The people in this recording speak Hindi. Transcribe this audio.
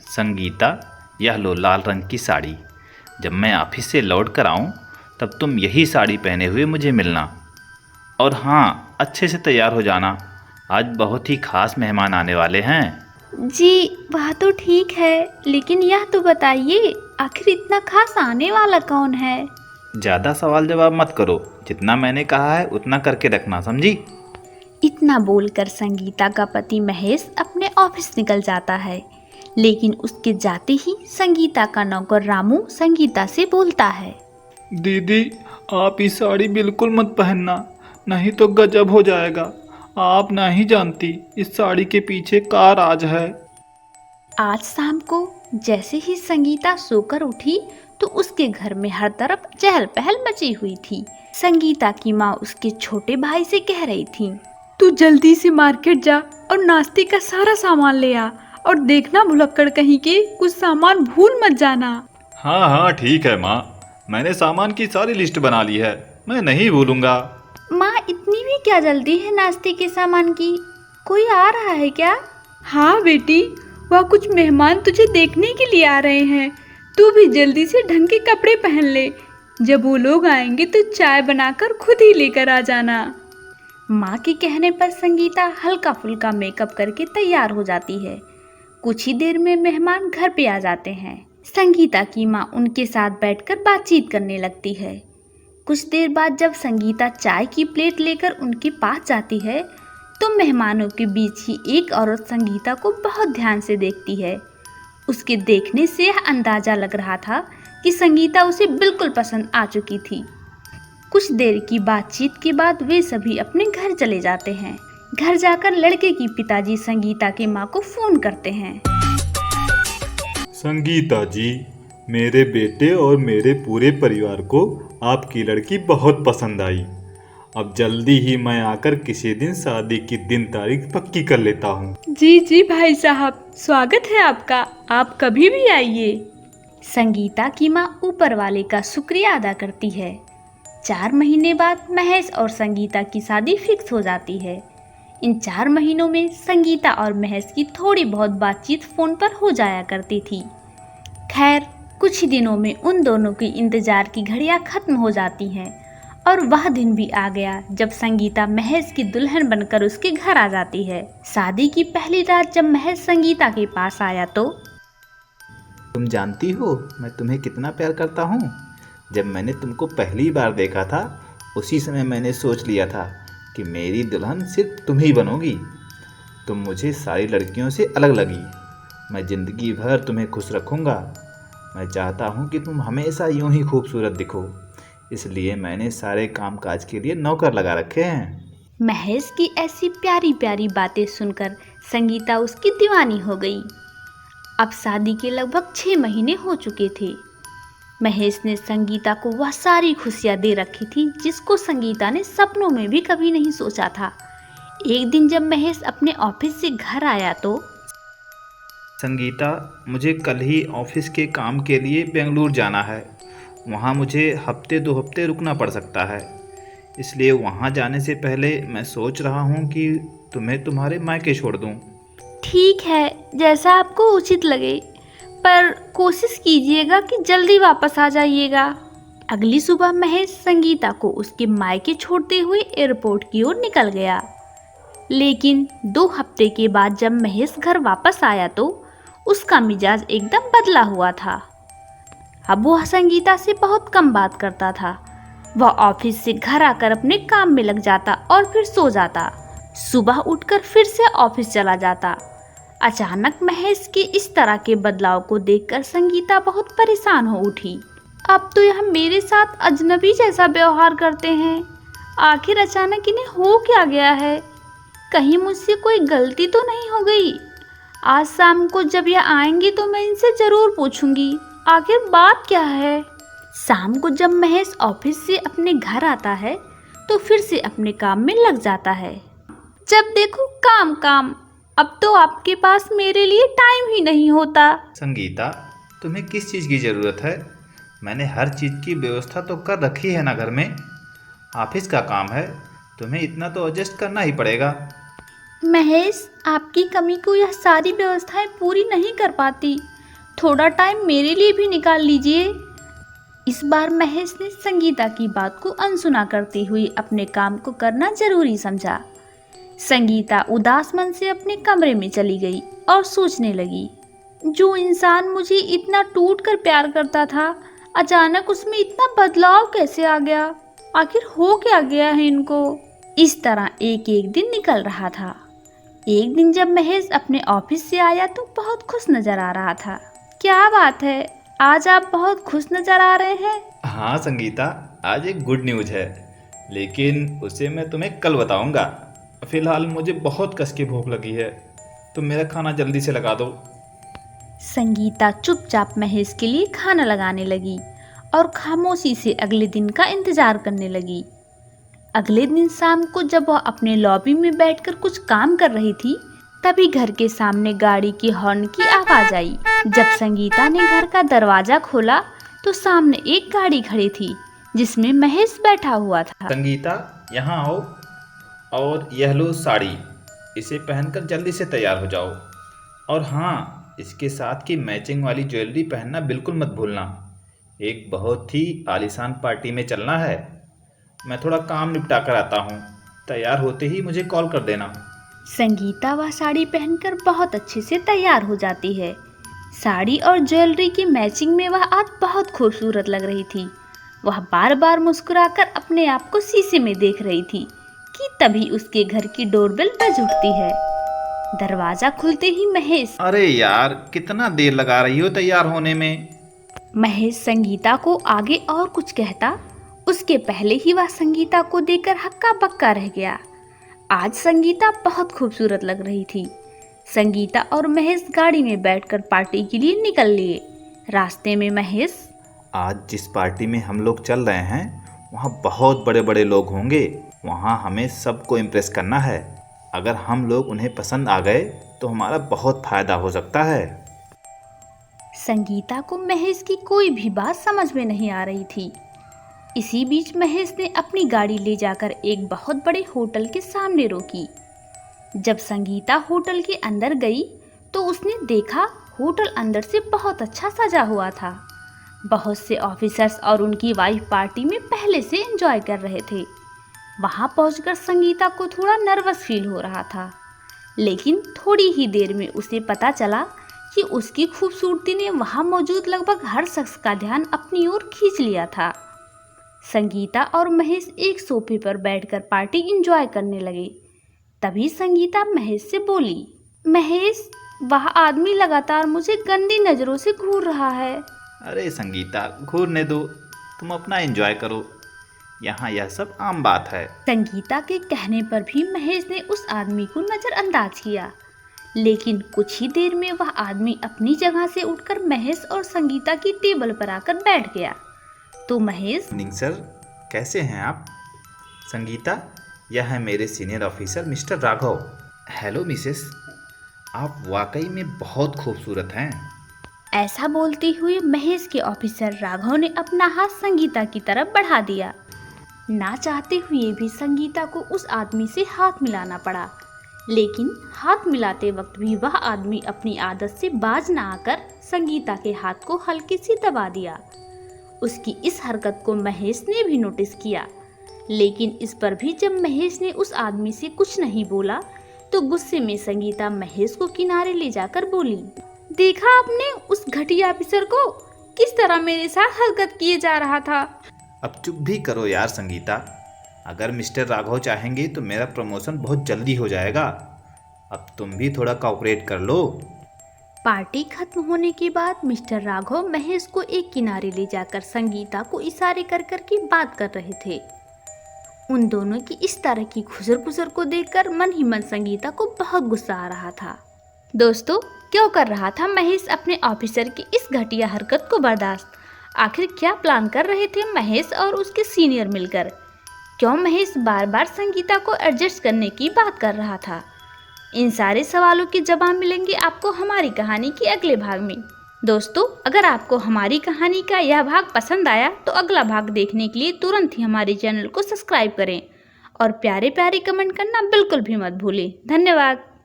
संगीता, यह लो लाल रंग की साड़ी। जब मैं ऑफिस से लौट कर आऊँ तब तुम यही साड़ी पहने हुए मुझे मिलना। और हाँ, अच्छे से तैयार हो जाना, आज बहुत ही खास मेहमान आने वाले हैं। जी, वह तो ठीक है, लेकिन यह तो बताइए आखिर इतना खास आने वाला कौन है? ज़्यादा सवाल जवाब मत करो, जितना मैंने कहा है उतना करके रखना, समझी? इतना बोलकर संगीता का पति महेश अपने ऑफिस निकल जाता है, लेकिन उसके जाते ही संगीता का नौकर रामू संगीता से बोलता है। दीदी, आप ये साड़ी बिल्कुल मत पहनना, नहीं तो गजब हो जाएगा। आप नहीं जानती इस साड़ी के पीछे का राज है। आज शाम को जैसे ही संगीता सोकर उठी तो उसके घर में हर तरफ चहल पहल मची हुई थी। संगीता की माँ उसके छोटे भाई से कह रही थी, तू जल्दी से मार्केट जा और नाश्ते का सारा सामान ले आ, और देखना भुलक्कड़ कहीं के कुछ सामान भूल मत जाना। हाँ हाँ ठीक है माँ, मैंने सामान की सारी लिस्ट बना ली है, मैं नहीं भूलूंगा। माँ, इतनी भी क्या जल्दी है नाश्ते के सामान की? कोई आ रहा है क्या? हाँ बेटी, वह कुछ मेहमान तुझे देखने के लिए आ रहे हैं। तू भी जल्दी से ढंग के कपड़े पहन ले। जब वो लोग आएंगे तो चाय बनाकर खुद ही लेकर आ जाना। माँ के कहने पर संगीता हल्का फुल्का मेकअप करके तैयार हो जाती है। कुछ ही देर में मेहमान घर पे आ जाते हैं। संगीता की माँ उनके साथ बैठकर बातचीत करने लगती है। कुछ देर बाद जब संगीता चाय की प्लेट लेकर उनके पास जाती है तो मेहमानों के बीच ही एक औरत संगीता को बहुत ध्यान से देखती है। उसके देखने से यह अंदाजा लग रहा था कि संगीता उसे बिल्कुल पसंद आ चुकी थी। कुछ देर की बातचीत के बाद वे सभी अपने घर चले जाते हैं। घर जाकर लड़के की पिताजी संगीता की माँ को फोन करते हैं। संगीता जी, मेरे बेटे और मेरे पूरे परिवार को आपकी लड़की बहुत पसंद आई। अब जल्दी ही मैं आकर किसी दिन शादी की दिन तारीख पक्की कर लेता हूँ। जी जी भाई साहब, स्वागत है आपका, आप कभी भी आइए। संगीता की माँ ऊपर वाले का शुक्रिया अदा करती है। 4 महीने बाद महेश और संगीता की शादी फिक्स हो जाती है। इन 4 महीनों में संगीता और महेश की थोड़ी बहुत बातचीत फोन पर हो जाया करती थी। खैर, कुछ ही दिनों में उन दोनों की इंतजार की घड़ियां खत्म हो जाती हैं और वह दिन भी आ गया जब संगीता महेश की दुल्हन बनकर उसके घर आ जाती है। शादी की पहली रात जब महेश संगीता के पास आया तो तुम जानती हो मैं तुम्हें कितना प्यार करता हूँ। जब मैंने तुमको पहली बार देखा था उसी समय मैंने सोच लिया था कि मेरी दुल्हन सिर्फ तुम ही बनोगी। तुम मुझे सारी लड़कियों से अलग लगी। मैं ज़िंदगी भर तुम्हें खुश रखूँगा। मैं चाहता हूँ कि तुम हमेशा यूं ही खूबसूरत दिखो, इसलिए मैंने सारे काम काज के लिए नौकर लगा रखे हैं। महेश की ऐसी प्यारी प्यारी बातें सुनकर संगीता उसकी दीवानी हो गई। अब शादी के लगभग 6 महीने हो चुके थे। महेश ने संगीता को वह सारी खुशियां दे रखी थी जिसको संगीता ने सपनों में भी कभी नहीं सोचा था। एक दिन जब महेश अपने ऑफिस से घर आया तो संगीता, मुझे कल ही ऑफिस के काम के लिए बेंगलुरु जाना है। वहाँ मुझे हफ्ते 2 हफ्ते रुकना पड़ सकता है, इसलिए वहाँ जाने से पहले मैं सोच रहा हूँ कि तुम्हें तुम्हारे मायके छोड़ दूँ। ठीक है, जैसा आपको उचित लगे, पर कोशिश कीजिएगा कि जल्दी वापस आ जाइएगा। अगली सुबह महेश संगीता को उसके मायके छोड़ते हुए एयरपोर्ट की ओर निकल गया। लेकिन 2 हफ्ते के बाद जब महेश घर वापस आया तो उसका मिजाज एकदम बदला हुआ था। अब वह संगीता से बहुत कम बात करता था। वह ऑफिस से घर आकर अपने काम में लग जाता और फिर सो जाता। सुबह उठकर फिर से ऑफिस चला जाता। अचानक महेश के इस तरह के बदलाव को देखकर संगीता बहुत परेशान हो उठी। अब तो यह मेरे साथ अजनबी जैसा व्यवहार करते हैं। आखिर अचानक इन्हें हो क्या गया है? कहीं मुझसे कोई गलती तो नहीं हो गई? आज शाम को जब यह आएंगे तो मैं इनसे जरूर पूछूंगी आखिर बात क्या है। शाम को जब महेश ऑफिस से अपने घर आता है तो फिर से अपने काम में लग जाता है। जब देखो काम काम, अब तो आपके पास मेरे लिए टाइम ही नहीं होता। संगीता, तुम्हें किस चीज़ की ज़रूरत है? मैंने हर चीज़ की व्यवस्था तो कर रखी है ना घर में। ऑफिस का काम है, तुम्हें इतना तो एडजस्ट करना ही पड़ेगा। महेश, आपकी कमी को यह सारी व्यवस्थाएं पूरी नहीं कर पाती। थोड़ा टाइम मेरे लिए भी निकाल लीजिए। इस बार महेश ने संगीता की बात को अनसुना करते हुए अपने काम को करना जरूरी समझा। संगीता उदास मन से अपने कमरे में चली गई और सोचने लगी, जो इंसान मुझे इतना टूट कर प्यार करता था, अचानक उसमें इतना बदलाव कैसे आ गया? आखिर हो क्या गया है इनको? इस तरह एक एक दिन निकल रहा था। एक दिन जब महेश अपने ऑफिस से आया तो बहुत खुश नजर आ रहा था। क्या बात है, आज आप बहुत खुश नजर आ रहे हैं। हाँ संगीता, आज एक गुड न्यूज़ है, लेकिन उसे मैं तुम्हें कल बताऊंगा। फिलहाल मुझे बहुत कस की भूख लगी है, तुम मेरा खाना जल्दी से लगा दो। संगीता चुपचाप महेश के लिए खाना लगाने लगी और खामोशी से अगले दिन का इंतजार करने लगी। अगले दिन शाम को जब वह अपने लॉबी में बैठकर कुछ काम कर रही थी, तभी घर के सामने गाड़ी की हॉर्न की आवाज आई। जब संगीता ने घर का दरवाजा खोला तो सामने एक गाड़ी खड़ी थी जिसमें महेश बैठा हुआ था। संगीता, यहाँ आओ और यह लो साड़ी, इसे पहनकर जल्दी से तैयार हो जाओ। और हाँ, इसके साथ की मैचिंग वाली ज्वेलरी पहनना बिल्कुल मत भूलना। एक बहुत ही आलीशान पार्टी में चलना है। मैं थोड़ा काम निपटा कर आता हूँ, तैयार होते ही मुझे कॉल कर देना। संगीता वह साड़ी पहनकर बहुत अच्छे से तैयार हो जाती है। साड़ी और ज्वेलरी की मैचिंग में वह आज बहुत खूबसूरत लग रही थी। वह बार बार मुस्कुराकर अपने आप को शीशे में देख रही थी कि तभी उसके घर की डोरबेल बज उठती है। दरवाजा खुलते ही महेश अरे यार, कितना देर लगा रही हो तैयार होने में। महेश संगीता को आगे और कुछ कहता, उसके पहले ही वह संगीता को देखकर हक्का बक्का रह गया। आज संगीता बहुत खूबसूरत लग रही थी। संगीता और महेश गाड़ी में बैठकर पार्टी के लिए निकल लिए। रास्ते में महेश, आज जिस पार्टी में हम लोग चल रहे हैं वहाँ बहुत बड़े बड़े लोग होंगे। वहाँ हमें सबको इम्प्रेस करना है। अगर हम लोग उन्हें पसंद आ गए तो हमारा बहुत फ़ायदा हो सकता है। संगीता को महेश की कोई भी बात समझ में नहीं आ रही थी। इसी बीच महेश ने अपनी गाड़ी ले जाकर एक बहुत बड़े होटल के सामने रोकी। जब संगीता होटल के अंदर गई तो उसने देखा होटल अंदर से बहुत अच्छा सजा हुआ था। बहुत से ऑफिसर्स और उनकी वाइफ पार्टी में पहले से एंजॉय कर रहे थे। वहां पहुंचकर संगीता को थोड़ा नर्वस फील हो रहा था, लेकिन थोड़ी ही देर में उसे पता चला कि उसकी खूबसूरती ने वहां मौजूद लगभग हर शख्स का ध्यान अपनी ओर खींच लिया था। संगीता और महेश एक सोफे पर बैठकर पार्टी एंजॉय करने लगे। तभी संगीता महेश से बोली, महेश, वह आदमी लगातार मुझे गंदी नज़रों से घूर रहा है। अरे संगीता, घूरने दो, तुम अपना एंजॉय करो, यहाँ यह सब आम बात है। संगीता के कहने पर भी महेश ने उस आदमी को नज़रअंदाज किया, लेकिन कुछ ही देर में वह आदमी अपनी जगह से उठकर महेश और संगीता की टेबल पर आकर बैठ गया। तो महेश, गुड सर, कैसे हैं आप? संगीता, यह है मेरे senior officer mister Raghav. Hello Mrs, आप वाकई में बहुत खूबसूरत हैं। ऐसा बोलते हुए महेश के ऑफिसर राघव ने अपना हाथ संगीता की तरफ बढ़ा दिया। ना चाहते हुए भी संगीता को उस आदमी से हाथ मिलाना पड़ा, लेकिन हाथ मिलाते वक्त भी वह आदमी अपनी आदत से बाज न आकर संगीता के हाथ को हल्की सी दबा दिया। उसकी इस हरकत को महेश ने भी नोटिस किया, लेकिन इस पर भी जब महेश ने उस आदमी से कुछ नहीं बोला तो गुस्से में संगीता महेश को किनारे ले जाकर बोली, देखा आपने उस घटिया ऑफिसर को किस तरह मेरे साथ हरकत किए जा रहा था। अब चुप भी करो यार संगीता, अगर मिस्टर राघव चाहेंगे तो मेरा प्रमोशन बहुत जल्दी हो जाएगा। अब तुम भी थोड़ा कोऑपरेट कर लो। पार्टी खत्म होने के बाद मिस्टर राघव महेश को एक किनारे ले जाकर संगीता को इशारे कर कर के बात कर रहे थे। उन दोनों की इस तरह की खुसर पुसर को देखकर मन ही मन संगीता को बहुत गुस्सा आ रहा था। दोस्तों, क्यों कर रहा था महेश अपने ऑफिसर की इस घटिया हरकत को बर्दाश्त? आखिर क्या प्लान कर रहे थे महेश और उसके सीनियर मिलकर? क्यों महेश बार बार संगीता को एडजस्ट करने की बात कर रहा था? इन सारे सवालों के जवाब मिलेंगे आपको हमारी कहानी के अगले भाग में। दोस्तों, अगर आपको हमारी कहानी का यह भाग पसंद आया तो अगला भाग देखने के लिए तुरंत ही हमारे चैनल को सब्सक्राइब करें और प्यारे प्यारे कमेंट करना बिल्कुल भी मत भूलें। धन्यवाद।